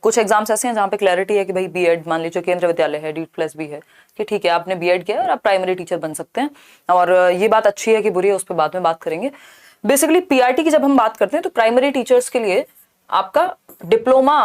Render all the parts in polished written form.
कुछ एग्जाम्स ऐसे हैं जहाँ पे क्लैरिटी है कि भाई बीएड मान लीजिए केंद्रीय विद्यालय है, DEET+B है, कि ठीक है आपने बीएड किया और आप प्राइमरी टीचर बन सकते हैं। और ये बात अच्छी है कि बुरी है, उस पर बाद में बात करेंगे। बेसिकली पीआरटी की जब हम बात करते हैं तो प्राइमरी टीचर्स के लिए आपका डिप्लोमा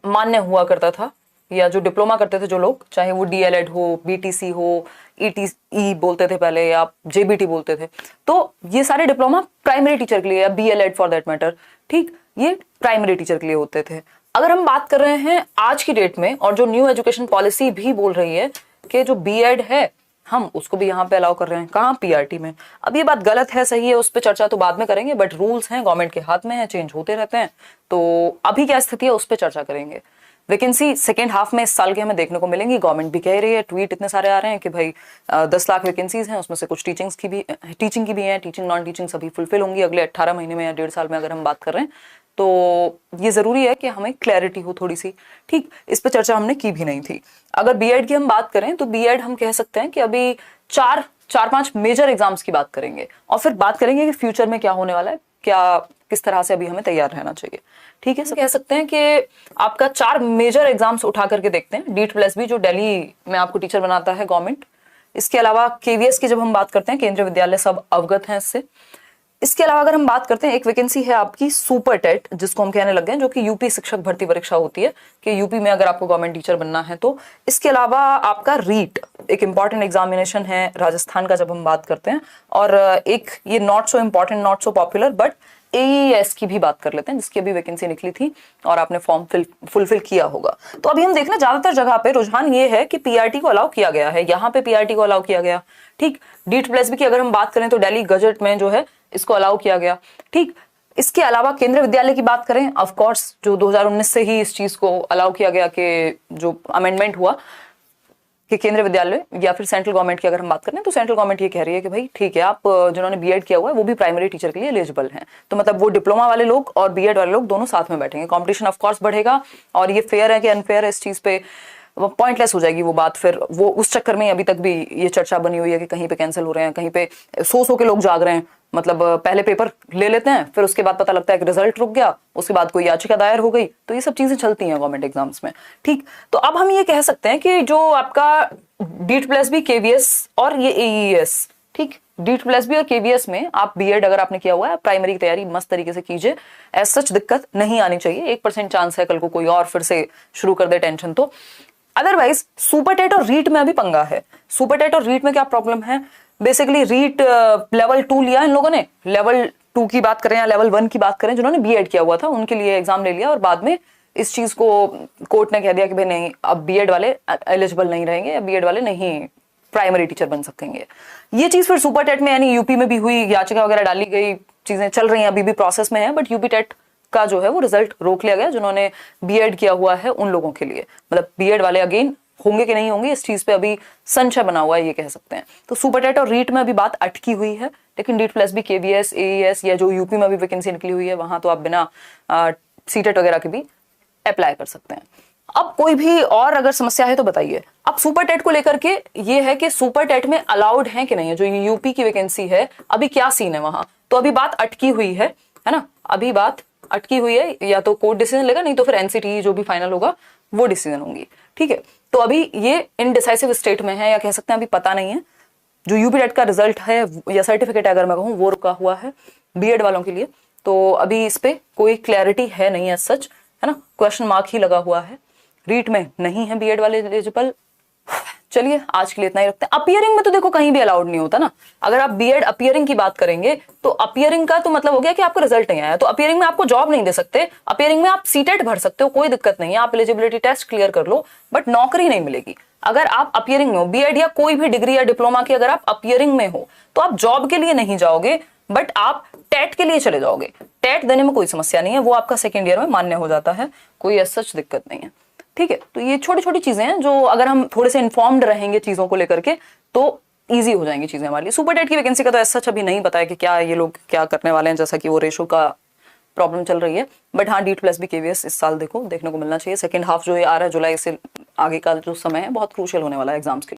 मान्य हुआ करता था, या जो डिप्लोमा करते थे जो लोग, चाहे वो डीएलएड हो, बीटीसी हो, ईटीई बोलते थे पहले, या जेबीटी बोलते थे, तो ये सारे डिप्लोमा प्राइमरी टीचर के लिए, या बीएलएड फॉर दैट मैटर, ठीक, ये प्राइमरी टीचर के लिए होते थे। अगर हम बात कर रहे हैं आज की डेट में, और जो न्यू एजुकेशन पॉलिसी भी बोल रही है कि जो बीएड है हम उसको भी यहाँ पे अलाउ कर रहे हैं, कहाँ, पीआरटी में। अब ये बात गलत है सही है उस पर चर्चा तो बाद में करेंगे, बट रूल्स हैं, गवर्नमेंट के हाथ में है, चेंज होते रहते हैं, तो अभी क्या स्थिति है उस पर चर्चा करेंगे। वैकेंसी सेकेंड हाफ में इस साल के हमें देखने को मिलेंगी, गवर्नमेंट भी कह रही है, ट्वीट इतने सारे आ रहे हैं कि भाई 10 लाख वैकेंसीज हैं, उसमें से कुछ टीचिंग की भी हैं, टीचिंग नॉन टीचिंग सभी फुलफिल होंगी अगले 18 महीने में या 1.5 साल में अगर हम बात कर रहे हैं। तो ये जरूरी है कि हमें क्लैरिटी हो थोड़ी सी, ठीक, इस पर चर्चा हमने की भी नहीं थी। अगर बीएड की हम बात करें तो बीएड हम कह सकते हैं कि अभी चार पांच मेजर एग्जाम्स की बात करेंगे, और फिर बात करेंगे कि फ्यूचर में क्या होने वाला है, क्या किस तरह से अभी हमें तैयार रहना चाहिए, ठीक है। कह सकते हैं कि आपका 4 मेजर एग्जाम्स उठा करके देखते हैं। DEET+B जो दिल्ली में आपको टीचर बनाता है गवर्नमेंट, इसके अलावा केवीएस की जब हम बात करते हैं, केंद्रीय विद्यालय, सब अवगत हैं इससे। इसके अलावा अगर हम बात करते हैं, एक वैकेंसी है आपकी सुपर टेट, जिसको हम कहने लग गए, जो कि यूपी शिक्षक भर्ती परीक्षा होती है, कि यूपी में अगर आपको गवर्नमेंट टीचर बनना है तो। इसके अलावा आपका रीट एक इंपॉर्टेंट एग्जामिनेशन है राजस्थान का जब हम बात करते हैं, और एक ये not so important, not so popular, but AES की भी बात कर लेते हैं, जिसकी अभी वैकेंसी निकली थी और आपने फॉर्म फुलफिल किया होगा। तो अभी हम देखना, ज्यादातर जगह पे रुझान ये है कि पीआरटी को अलाउ किया गया है, यहाँ पे पीआरटी को अलाउ किया गया, ठीक। DEET+B की अगर हम बात करें तो दिल्ली गजट में जो है इसको अलाउ किया गया, ठीक। इसके अलावा केंद्रीय विद्यालय की बात करें, ऑफ कोर्स जो 2019 से ही इस चीज को अलाउ किया गया, कि जो अमेंडमेंट हुआ कि केंद्रीय विद्यालय या फिर सेंट्रल गवर्नमेंट की अगर हम बात करें तो सेंट्रल गवर्नमेंट ये कह रही है कि भाई ठीक है, आप जिन्होंने बीएड किया हुआ है वो भी प्राइमरी टीचर के लिए एलिजिबल हैं। तो मतलब वो डिप्लोमा वाले लोग और बीएड वाले लोग दोनों साथ में बैठेंगे, कंपटीशन ऑफ कोर्स बढ़ेगा। और ये फेयर है कि अनफेयर है, इस चीज पे पॉइंटलेस हो जाएगी वो बात। फिर वो उस चक्कर में अभी तक भी ये चर्चा बनी हुई है कि कहीं पे कैंसिल हो रहे हैं, कहीं पे सौ के लोग जाग रहे हैं। मतलब पहले पेपर ले लेते हैं, फिर उसके बाद पता लगता है कि रिजल्ट रुक गया, उसके बाद कोई याचिका दायर हो गई। तो ये सब चीजें चलती हैं गवर्नमेंट एग्जाम्स में, ठीक। तो अब हम ये कह सकते हैं कि जो आपका DEET+B, KVS और ये AES, ठीक, DEET+B और KVS में आप बीएड अगर आपने किया हुआ है, प्राइमरी की तैयारी मस्त तरीके से कीजिए, एज सच दिक्कत नहीं आनी चाहिए। 1% चांस है कल को कोई और फिर से शुरू कर दे टेंशन तो। अदरवाइज सुपर टेट और रीट में अभी पंगा है। सुपर टेट और रीट में क्या प्रॉब्लम है, बेसिकली रीट लेवल 2 लिया इन लोगों ने, लेवल 2 की बात करें या लेवल 1 की बात करें, जिन्होंने बीएड किया हुआ था उनके लिए एग्जाम ले लिया, और बाद में इस चीज को कोर्ट ने कह दिया कि भाई नहीं, अब बीएड वाले एलिजिबल नहीं रहेंगे, या बीएड वाले नहीं प्राइमरी टीचर बन सकेंगे। ये चीज फिर सुपर टेट में यानी यूपी में भी हुई, याचिका वगैरह डाली गई, चीजें चल रही हैं, अभी भी प्रोसेस में है, बट यूपी टेट का जो है वो रिजल्ट रोक लिया गया जिन्होंने बीएड किया हुआ है उन लोगों के लिए। मतलब बीएड वाले अगेन होंगे कि नहीं होंगे, इस चीज पे अभी संशय बना हुआ है, ये कह सकते हैं। तो सुपर टेट और रीट में अभी बात अटकी हुई है, लेकिन DEET+B, KVS, AES या जो यूपी में अभी वैकेंसी निकली हुई है, वहां तो आप बिना सीटेट वगैरह के भी अप्लाई कर सकते हैं। अब कोई भी और अगर समस्या है तो बताइए। अब सुपर टेट को लेकर के ये है कि सुपर टेट में अलाउड है कि नहीं है, जो यूपी की वैकेंसी है अभी क्या सीन है वहां। तो अभी बात अटकी हुई है ना, अभी बात अटकी हुई है, या तो कोर्ट डिसीजन लेगा, नहीं तो फिर एनसीटी जो भी फाइनल होगा वो डिसीजन होंगी, ठीक है। तो अभी ये इनडिसाइसिव स्टेट में है, या कह सकते हैं अभी पता नहीं है। जो यूपी टेट का रिजल्ट है या सर्टिफिकेट अगर मैं कहूँ वो रुका हुआ है बीएड वालों के लिए, तो अभी इस पे कोई क्लैरिटी है नहीं है सच, है ना, क्वेश्चन मार्क ही लगा हुआ है। रीट में नहीं है बीएड वाले एलिजिबल। चलिए आज के लिए इतना ही रखते हैं। अपियरिंग में तो देखो कहीं भी अलाउड नहीं होता ना। अगर आप बीएड अपियरिंग की बात करेंगे तो अपियरिंग का तो मतलब हो गया कि आपका रिजल्ट नहीं आया, तो अपियरिंग में आपको जॉब नहीं दे सकते। अपियरिंग में आप सीटेट भर सकते हो, कोई दिक्कत नहीं है, आप एलिजिबिलिटी टेस्ट क्लियर कर लो, बट नौकरी नहीं मिलेगी। अगर आप अपियरिंग में हो, बीएड या कोई भी डिग्री या डिप्लोमा की अगर आप अपियरिंग में हो, तो आप जॉब के लिए नहीं जाओगे, बट आप टेट के लिए चले जाओगे। टेट देने में कोई समस्या नहीं है, वो आपका सेकेंड ईयर में मान्य हो जाता है, कोई ऐसा सच दिक्कत नहीं है, ठीक है। तो ये छोटी छोटी चीजें हैं जो अगर हम थोड़े से इन्फॉर्म्ड रहेंगे चीजों को लेकर के तो इजी हो जाएंगी चीजें हमारे लिए। सुपर टेट की वैकेंसी का तो ऐसा अभी नहीं पता है कि क्या ये लोग क्या करने वाले हैं, जैसा कि वो रेशो का प्रॉब्लम चल रही है। बट हाँ, DEET+B KVS इस साल देखने को मिलना चाहिए। सेकंड हाफ जो ये आ रहा है जुलाई से आगे का जो समय है बहुत क्रूशियल होने वाला है एग्जाम्स के लिए।